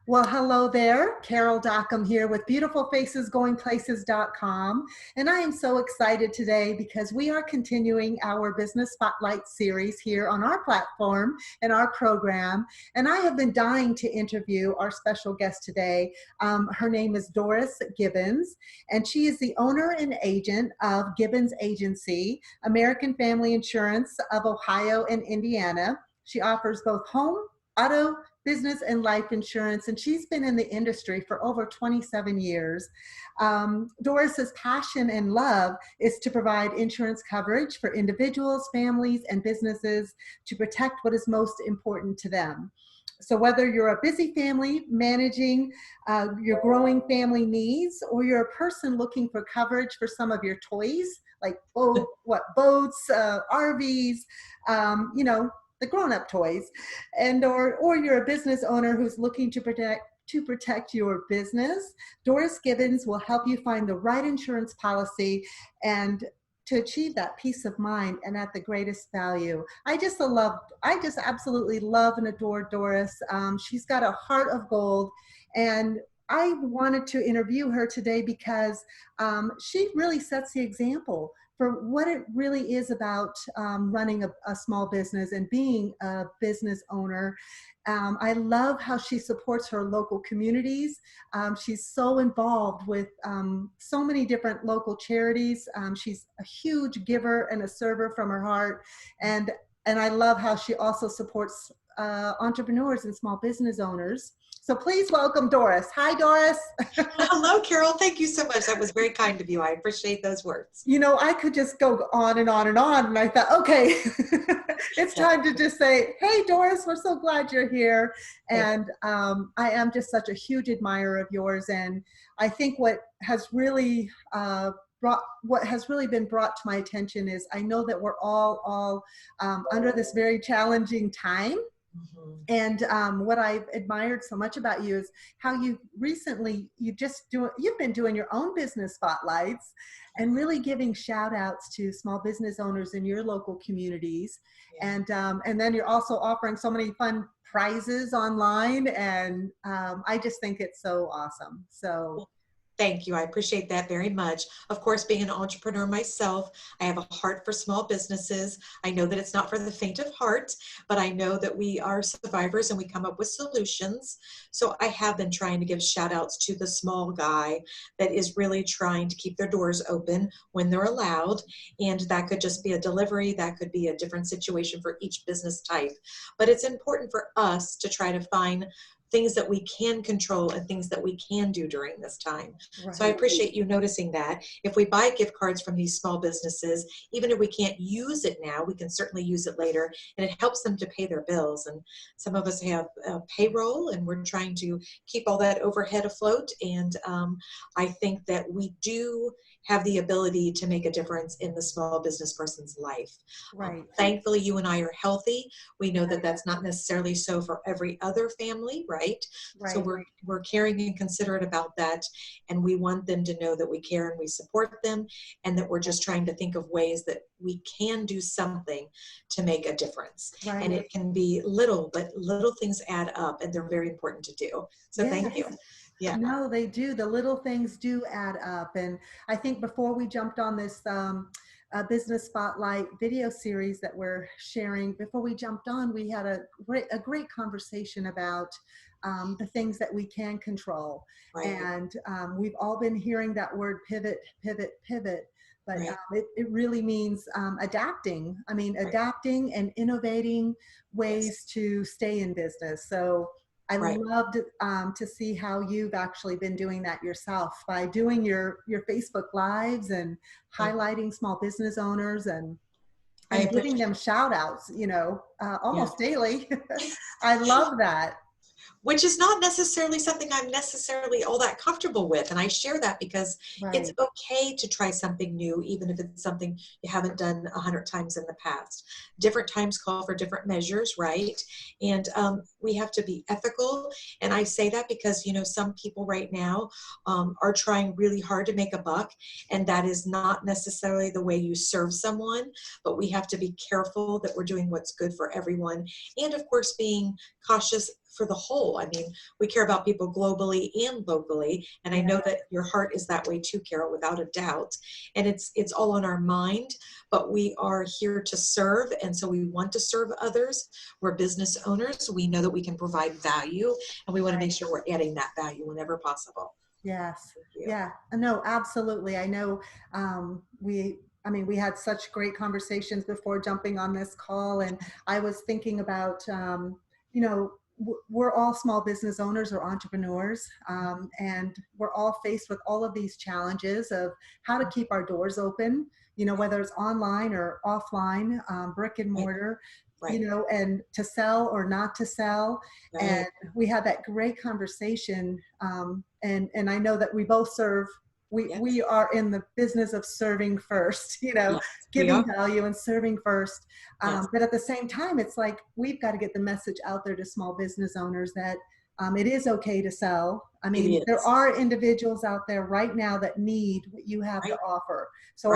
Well, hello there. Carol Dockum here with beautifulfacesgoingplaces.com. And I am so excited today because we are continuing our Business Spotlight series here on our platform and our program. And I have been dying to interview our special guest today. Her name is Doris Gibbons, and she is the owner and agent of Gibbons Agency, American Family Insurance of Ohio and Indiana. She offers both home, auto, business, and life insurance, and she's been in the industry for over 27 years. Doris's passion and love is to provide insurance coverage for individuals, families, and businesses to protect what is most important to them. So whether you're a busy family managing your growing family needs, or you're a person looking for coverage for some of your toys, like boats, RVs, the grown-up toys, and or you're a business owner who's looking to protect your business, Doris Gibbons will help you find the right insurance policy and to achieve that peace of mind and at the greatest value. I just absolutely love and adore Doris. She's got a heart of gold, and I wanted to interview her today because she really sets the example for what it really is about running a small business and being a business owner. I love how she supports her local communities. She's so involved with so many different local charities. She's a huge giver and a server from her heart. And I love how she also supports entrepreneurs and small business owners. So please welcome Doris. Hi, Doris. Hello, Carol. Thank you so much. That was very kind of you. I appreciate those words. You know, I could just go on and on and on. And I thought, okay, it's time to just say, hey, Doris, we're so glad you're here. And I am just such a huge admirer of yours. And I think what has really been brought to my attention is I know that we're all under this very challenging time. Mm-hmm. And what I've admired so much about you is how you've been doing your own business spotlights and really giving shout outs to small business owners in your local communities. Yeah. And then you're also offering so many fun prizes online. And I just think it's so awesome. So thank you. I appreciate that very much. Of course, being an entrepreneur myself, I have a heart for small businesses. I know that it's not for the faint of heart, but I know that we are survivors and we come up with solutions. So I have been trying to give shout outs to the small guy that is really trying to keep their doors open when they're allowed. And that could just be a delivery. That could be a different situation for each business type. But it's important for us to try to find things that we can control and things that we can do during this time. Right. So I appreciate you noticing that. If we buy gift cards from these small businesses, even if we can't use it now, we can certainly use it later, and it helps them to pay their bills. And some of us have payroll, and we're trying to keep all that overhead afloat. And I think that we do have the ability to make a difference in the small business person's life. Right. Thankfully, you and I are healthy. We know that that's not necessarily so for every other family, right? So we're caring and considerate about that, and we want them to know that we care and we support them, and that we're just trying to think of ways that we can do something to make a difference. Right. And it can be little, but little things add up, and they're very important to do. So yes. Thank you. Yeah. No, they do. The little things do add up. And I think before we jumped on this Business Spotlight video series that we're sharing, before we jumped on, we had a great conversation about the things that we can control. Right. And we've all been hearing that word pivot, pivot, pivot. But right. It really means adapting. I mean, right. Adapting and innovating ways to stay in business. So I right. loved to see how you've actually been doing that yourself by doing your Facebook Lives and highlighting small business owners and giving them shout outs, almost daily. I love that. Which is not necessarily something I'm necessarily all that comfortable with. And I share that because right. It's okay to try something new, even if it's something you haven't done 100 times in the past. Different times call for different measures, right? And we have to be ethical people. And I say that because, you know, some people right now are trying really hard to make a buck, and that is not necessarily the way you serve someone, but we have to be careful that we're doing what's good for everyone. And of course, being cautious for the whole. I mean, we care about people globally and locally. And I know that your heart is that way too, Carol, without a doubt. And it's all on our mind, but we are here to serve. And so we want to serve others. We're business owners. We know that we can provide value, and we want to make sure we're adding that value whenever possible. Yes. Yeah. No, absolutely. I know we had such great conversations before jumping on this call, and I was thinking about, you know, we're all small business owners or entrepreneurs, and we're all faced with all of these challenges of how to keep our doors open, you know, whether it's online or offline, brick and mortar, you know, and to sell or not to sell. And we had that great conversation. And I know that we both serve, we are in the business of serving first, you know, giving value and serving first. But at the same time, it's like, we've got to get the message out there to small business owners that it is okay to sell. I mean, there are individuals out there right now that need what you have to offer. So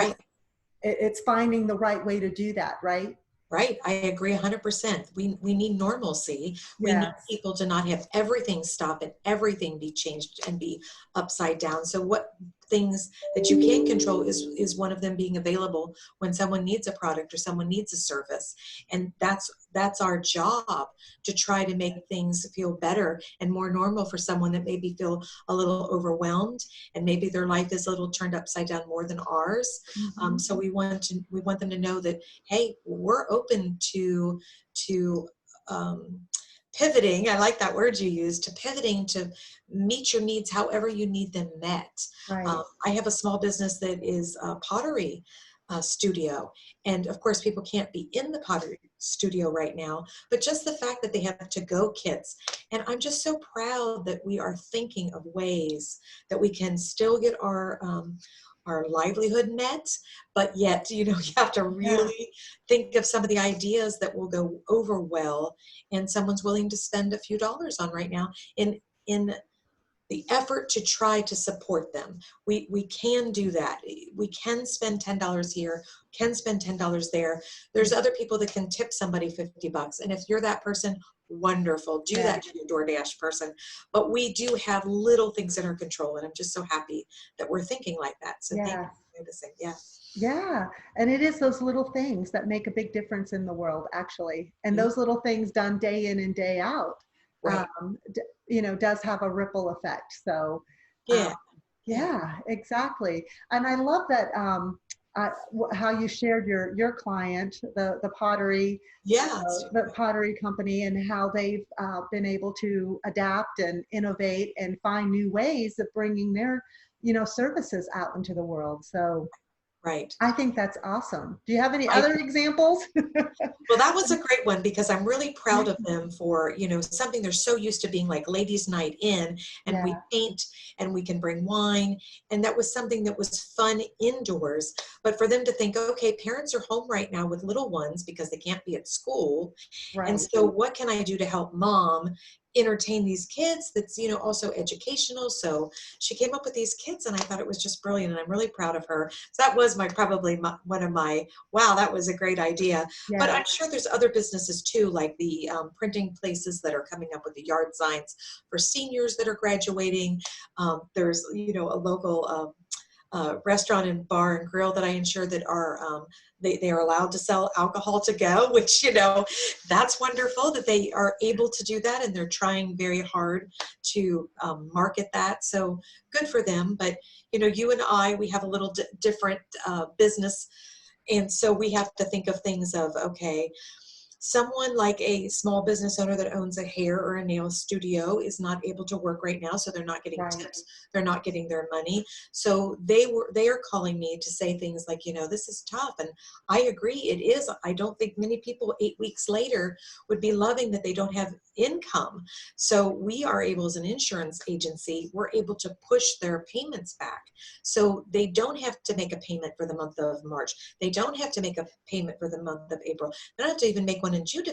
it's finding the right way to do that, right? Right. I agree 100%. We need normalcy. We need people to not have everything stop and everything be changed and be upside down. So what things that you can control is one of them being available when someone needs a product or someone needs a service. And that's our job, to try to make things feel better and more normal for someone that maybe feel a little overwhelmed and maybe their life is a little turned upside down more than ours. So we want them to know that, hey, we're open to pivoting. I like that word you used, to pivoting to meet your needs however you need them met. I have a small business that is a pottery studio. And of course, people can't be in the pottery studio right now, but just the fact that they have to-go kits. And I'm just so proud that we are thinking of ways that we can still get our livelihood met, but yet, you know, you have to really think of some of the ideas that will go over well and someone's willing to spend a few dollars on right now in the effort to try to support them. We can do that. We can spend $10 here, can spend $10 there. There's other people that can tip somebody $50. And if you're that person, wonderful. Do that to your DoorDash person. But we do have little things in our control. And I'm just so happy that we're thinking like that. So thank you for noticing. Yeah. And it is those little things that make a big difference in the world, actually. And those little things done day in and day out, you know, does have a ripple effect. So exactly. And I love that how you shared your client, the pottery, the pottery company, and how they've been able to adapt and innovate and find new ways of bringing their, you know, services out into the world. So I think that's awesome. Do you have any other examples? Well, that was a great one because I'm really proud of them for, you know, something they're so used to being like ladies' night in, and we paint and we can bring wine. And that was something that was fun indoors. But for them to think, okay, parents are home right now with little ones because they can't be at school. And so what can I do to help mom entertain these kids that's, you know, also educational? So she came up with these kits, and I thought it was just brilliant, and I'm really proud of her. So that was one of my, wow, that was a great idea. But I'm sure there's other businesses too, like the printing places that are coming up with the yard signs for seniors that are graduating. There's, you know, a local restaurant and bar and grill that I ensure that are they are allowed to sell alcohol to go, which, you know, that's wonderful that they are able to do that, and they're trying very hard to market that. So good for them. But, you know, you and I, we have a little different business, and so we have to think of things of, okay, someone like a small business owner that owns a hair or a nail studio is not able to work right now, so they're not getting tips, they're not getting their money. So they are calling me to say things like, you know, this is tough, and I agree, it is. I don't think many people 8 weeks later would be loving that they don't have income. So we are able, as an insurance agency, we're able to push their payments back. So they don't have to make a payment for the month of March. They don't have to make a payment for the month of April. They don't have to even make one 1 in June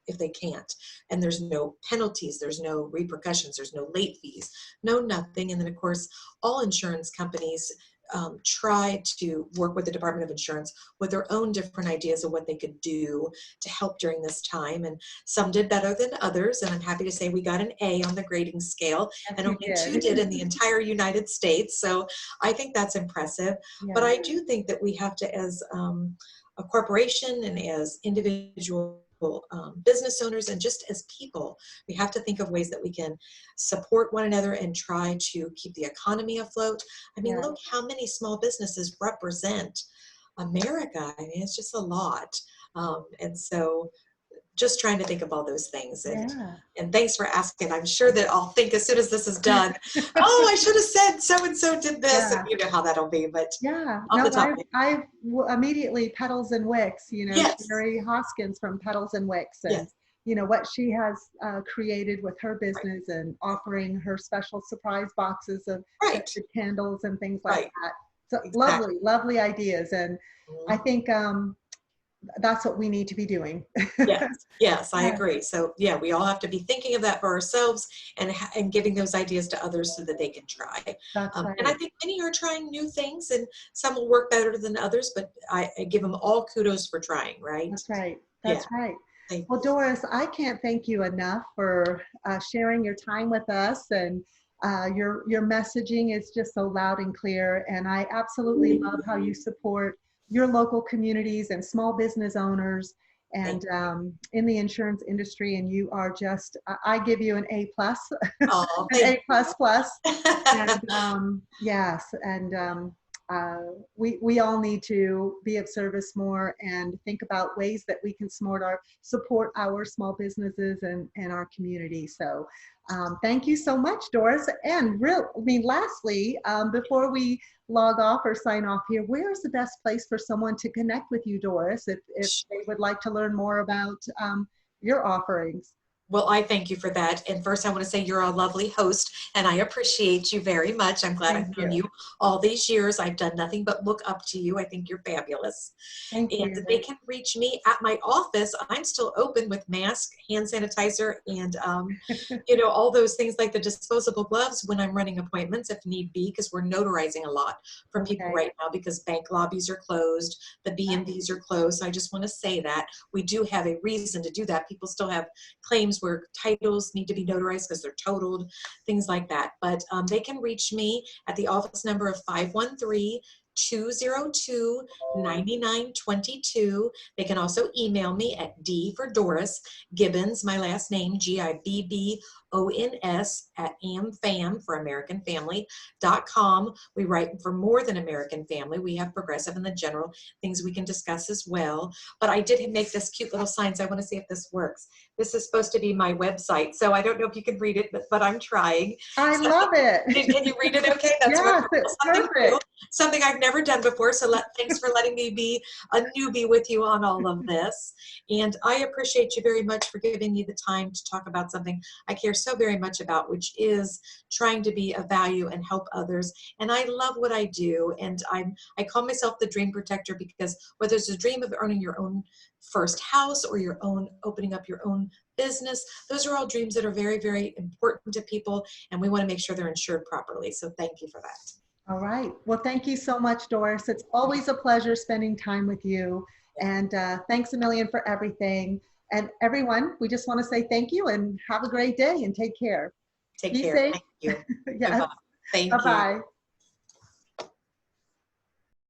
if they can't. And there's no penalties, there's no repercussions, there's no late fees, no nothing. And then of course, all insurance companies try to work with the Department of Insurance with their own different ideas of what they could do to help during this time. And some did better than others. And I'm happy to say we got an A on the grading scale, Yes, and you only did. 2 did in the entire United States. So I think that's impressive. Yeah. But I do think that we have to, as a corporation and as individual business owners and just as people, we have to think of ways that we can support one another and try to keep the economy afloat. I mean, Yeah. look how many small businesses represent America. I mean, it's just a lot. And so just trying to think of all those things. And thanks for asking. I'm sure that I'll think as soon as this is done, oh, I should have said so-and-so did this. Yeah. And you know how that'll be, but Yeah, off no, the top. I immediately Petals and Wicks, Yes. Sherry Hoskins from Petals and Wicks, and Yes. what she has created with her business and offering her special surprise boxes of Right. scented candles and things like Right. that. So Exactly. lovely ideas, and I think that's what we need to be doing. Yes, I Yeah. agree. So yeah, we all have to be thinking of that for ourselves and giving those ideas to others so that they can try. That's right. And I think many are trying new things, and some will work better than others, but I give them all kudos for trying, right? That's right. That's right. Thank Well, you. Doris, I can't thank you enough for sharing your time with us, and your messaging is just so loud and clear. And I absolutely love how you support your local communities and small business owners and in the insurance industry. And you are just, I give you an A+, Oh, an A++. thank And yes, and we all need to be of service more and think about ways that we can support our small businesses and our community. So thank you so much, Doris. And lastly, before we log off or sign off here, where is the best place for someone to connect with you, Doris, if they would like to learn more about your offerings? Well, I thank you for that. And first, I want to say you're a lovely host, and I appreciate you very much. I'm glad I've known you all these years. I've done nothing but look up to you. I think you're fabulous. Thank you. And they can reach me at my office. I'm still open with mask, hand sanitizer, and all those things like the disposable gloves when I'm running appointments if need be, because we're notarizing a lot from people right now because bank lobbies are closed, the B&Bs are closed. So I just want to say that we do have a reason to do that. People still have claims where titles need to be notarized because they're totaled, things like that. But they can reach me at the office number of 513-202-9922. They can also email me at D for Doris Gibbons, my last name, GIBBONS at AmFam for AmericanFamily.com. We write for more than American Family. We have Progressive and the general things we can discuss as well. But I did make this cute little sign, so I want to see if this works. This is supposed to be my website, so I don't know if you can read it, but I'm trying. I love it. Can you read it okay? That's yes, it's perfect. Something I've never done before, so thanks for letting me be a newbie with you on all of this. And I appreciate you very much for giving me the time to talk about something I care so very much about, which is trying to be of value and help others. And I love what I do, and I call myself the dream protector, because whether it's a dream of owning your own first house or opening up your own business, those are all dreams that are very, very important to people, and we want to make sure they're insured properly. So thank you for that. All right. Well, thank you so much, Doris. It's always a pleasure spending time with you. And thanks a million for everything. And everyone, we just want to say thank you and have a great day and take care. Take Be care. safe. Thank you. Yes. Bye-bye. Thank you. Bye-bye.